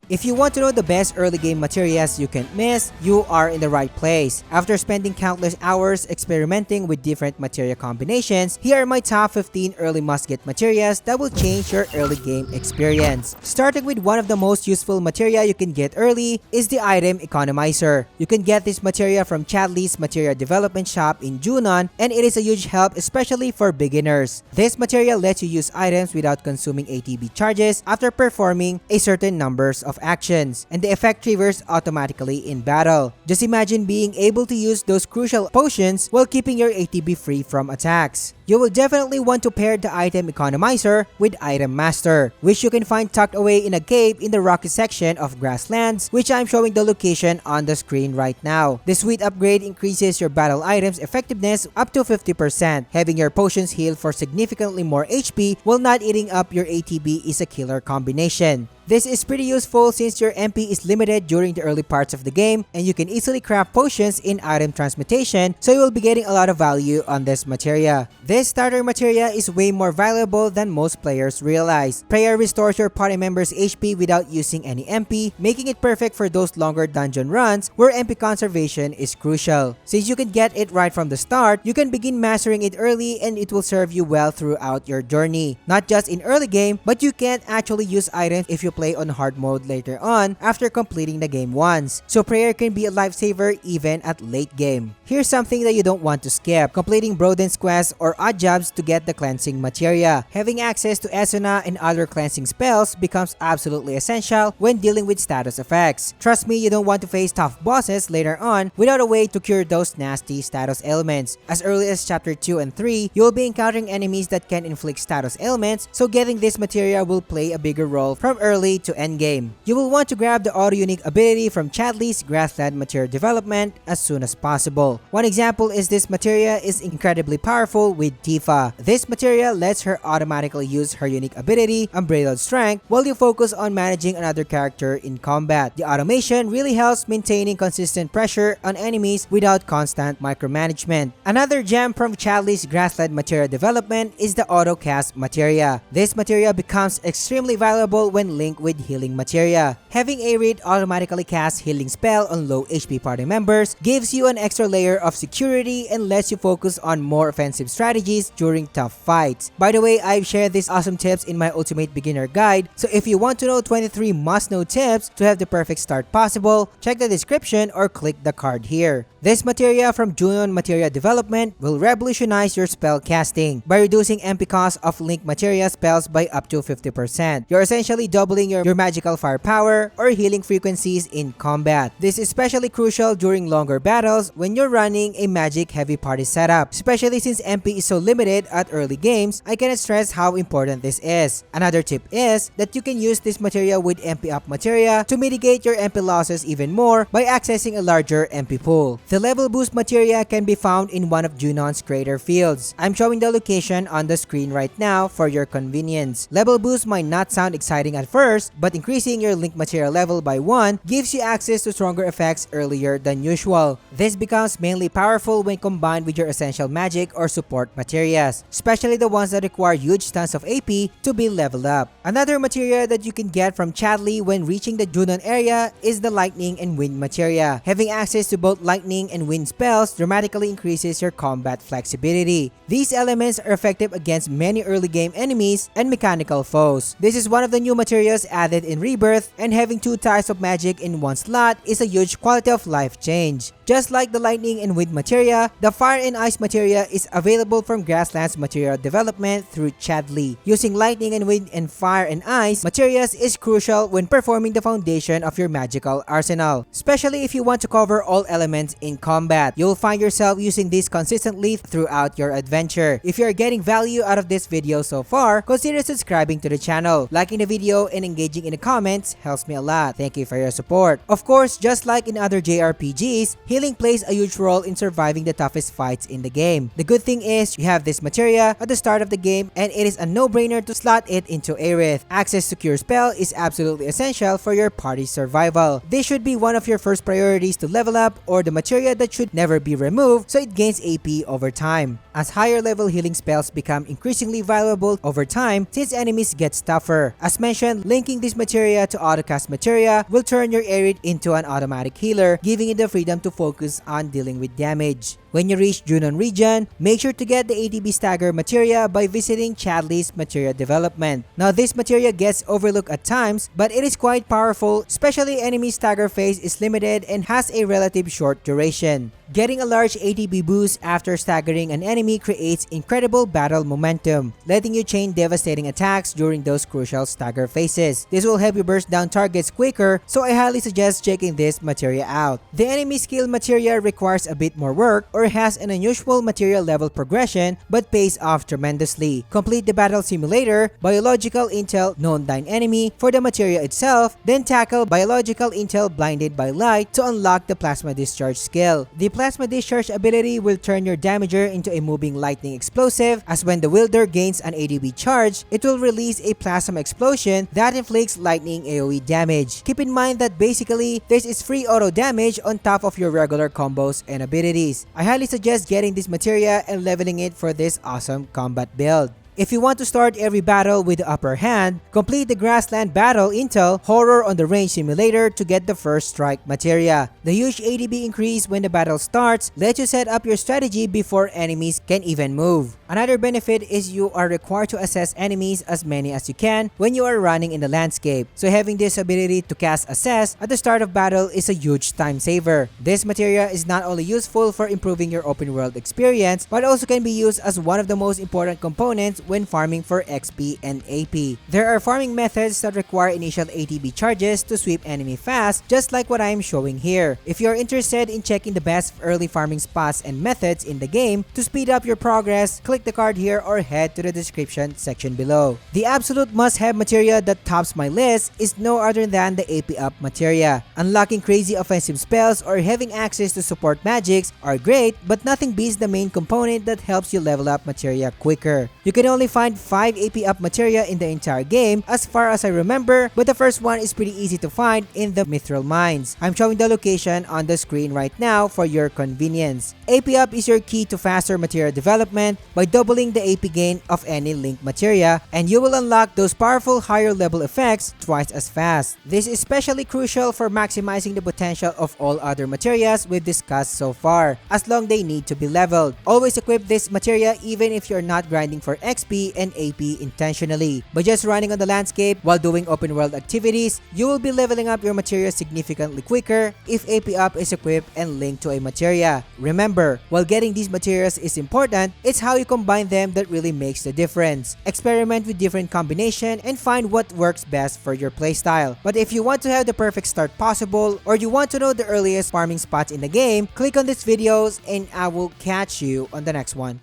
If you want to know the best early game materias you can't miss, you are in the right place. After spending countless hours experimenting with different materia combinations, here are my top 15 early must-get materias that will change your early game experience. Starting with one of the most useful materia you can get early is the item economizer. You can get this materia from Chadley's Materia development shop in Junon, and it is a huge help especially for beginners. This materia lets you use items without consuming ATB charges after performing a certain numbers of actions, and the effect triggers automatically in battle. Just imagine being able to use those crucial potions while keeping your ATB free from attacks. You will definitely want to pair the item economizer with item master, which you can find tucked away in a cave in the rocky section of Grasslands, which I'm showing the location on the screen right now. This sweet upgrade increases your battle items effectiveness up to 50%. Having your potions heal for significantly more HP while not eating up your ATB is a killer combination. This is pretty useful since your MP is limited during the early parts of the game, and you can easily craft potions in item transmutation, so you will be getting a lot of value on this materia. This starter materia is way more valuable than most players realize. Prayer restores your party members' HP without using any MP, making it perfect for those longer dungeon runs where MP conservation is crucial. Since you can get it right from the start, you can begin mastering it early and it will serve you well throughout your journey. Not just in early game, but you can't actually use items if you play on hard mode later on after completing the game once. So prayer can be a lifesaver even at late game. Here's something that you don't want to skip: completing Broden's quest or odd jobs to get the cleansing materia. Having access to Esuna and other cleansing spells becomes absolutely essential when dealing with status effects. Trust me, you don't want to face tough bosses later on without a way to cure those nasty status ailments. As early as chapter 2 and 3, you will be encountering enemies that can inflict status ailments, so getting this materia will play a bigger role from early to endgame. You will want to grab the auto-unique ability from Chadley's Grassland Materia development as soon as possible. One example is this materia is incredibly powerful with Tifa. This materia lets her automatically use her unique ability, Unbridled Strength, while you focus on managing another character in combat. The automation really helps maintaining consistent pressure on enemies without constant micromanagement. Another gem from Chadley's Grassland Materia development is the Auto Cast materia. This materia becomes extremely valuable when linked with healing materia. Having Arid automatically cast healing spell on low HP party members gives you an extra layer of security and lets you focus on more offensive strategies during tough fights. By the way, I've shared these awesome tips in my Ultimate Beginner Guide, so if you want to know 23 must-know tips to have the perfect start possible, check the description or click the card here. This materia from Junon Materia development will revolutionize your spell casting by reducing MP cost of link materia spells by up to 50%. You're essentially doubling your magical firepower or healing frequencies in combat. This is especially crucial during longer battles when you're running a magic heavy party setup. Especially since MP is so limited at early games, I cannot stress how important this is. Another tip is that you can use this materia with MP up materia to mitigate your MP losses even more by accessing a larger MP pool. The level boost materia can be found in one of Junon's crater fields. I'm showing the location on the screen right now for your convenience. Level boost might not sound exciting at first, but increasing your link materia level by 1 gives you access to stronger effects earlier than usual. This becomes mainly powerful when combined with your essential magic or support materias, especially the ones that require huge tons of AP to be leveled up. Another materia that you can get from Chadley when reaching the Junon area is the lightning and wind materia. Having access to both lightning and wind spells dramatically increases your combat flexibility. These elements are effective against many early game enemies and mechanical foes. This is one of the new materials added in Rebirth, and having 2 types of magic in one slot is a huge quality of life change. Just like the lightning and wind materia, the fire and ice materia is available from Grassland's Materia development through Chadley. Using lightning and wind and fire and ice materias is crucial when performing the foundation of your magical arsenal, especially if you want to cover all elements in combat. You'll find yourself using these consistently throughout your adventure. If you are getting value out of this video so far, consider subscribing to the channel. Liking the video and engaging in the comments helps me a lot. Thank you for your support. Of course, just like in other JRPGs, healing plays a huge role in surviving the toughest fights in the game. The good thing is you have this materia at the start of the game and it is a no-brainer to slot it into Aerith. Access to Cure Spell is absolutely essential for your party's survival. This should be one of your first priorities to level up, or the materia that should never be removed so it gains AP over time, as higher level healing spells become increasingly valuable over time since enemies get tougher. As mentioned, linking this materia to autocast materia will turn your Aerith into an automatic healer, giving you the freedom to focus on dealing with damage. When you reach Junon region, make sure to get the ATB stagger materia by visiting Chadley's materia development. Now this materia gets overlooked at times, but it is quite powerful, especially enemy stagger phase is limited and has a relative short duration. Getting a large ATB boost after staggering an enemy creates incredible battle momentum, letting you chain devastating attacks during those crucial stagger phases. This will help you burst down targets quicker, so I highly suggest checking this materia out. The enemy skill materia requires a bit more work or has an unusual material level progression but pays off tremendously. Complete the battle simulator, biological intel known thine enemy for the materia itself, then tackle biological intel blinded by light to unlock the plasma discharge skill. The plasma discharge ability will turn your damager into a moving lightning explosive, as when the wielder gains an ADB charge, it will release a plasma explosion that inflicts lightning AoE damage. Keep in mind that basically this is free auto damage on top of your regular combos and abilities. I highly suggest getting this materia and leveling it for this awesome combat build. If you want to start every battle with the upper hand, complete the Grassland Battle Intel Horror on the Range Simulator to get the first strike materia. The huge ADB increase when the battle starts lets you set up your strategy before enemies can even move. Another benefit is you are required to assess enemies as many as you can when you are running in the landscape, so having this ability to cast Assess at the start of battle is a huge time saver. This materia is not only useful for improving your open world experience, but also can be used as one of the most important components when farming for XP and AP. There are farming methods that require initial ATB charges to sweep enemy fast, just like what I am showing here. If you are interested in checking the best early farming spots and methods in the game to speed up your progress, click the card here or head to the description section below. The absolute must-have materia that tops my list is no other than the AP up materia. Unlocking crazy offensive spells or having access to support magics are great, but nothing beats the main component that helps you level up materia quicker. You can only find 5 AP up materia in the entire game as far as I remember, but the first one is pretty easy to find in the Mithril Mines. I'm showing the location on the screen right now for your convenience. AP up is your key to faster materia development by doubling the AP gain of any linked materia, and you will unlock those powerful higher level effects twice as fast. This is especially crucial for maximizing the potential of all other materias we've discussed so far, as long they need to be leveled. Always equip this materia even if you're not grinding for XP and AP intentionally. By just running on the landscape while doing open world activities, you will be leveling up your materia significantly quicker if AP up is equipped and linked to a materia. Remember, while getting these materials is important, it's how you combine them that really makes the difference. Experiment with different combination and find what works best for your playstyle. But if you want to have the perfect start possible, or you want to know the earliest farming spots in the game, click on these videos and I will catch you on the next one.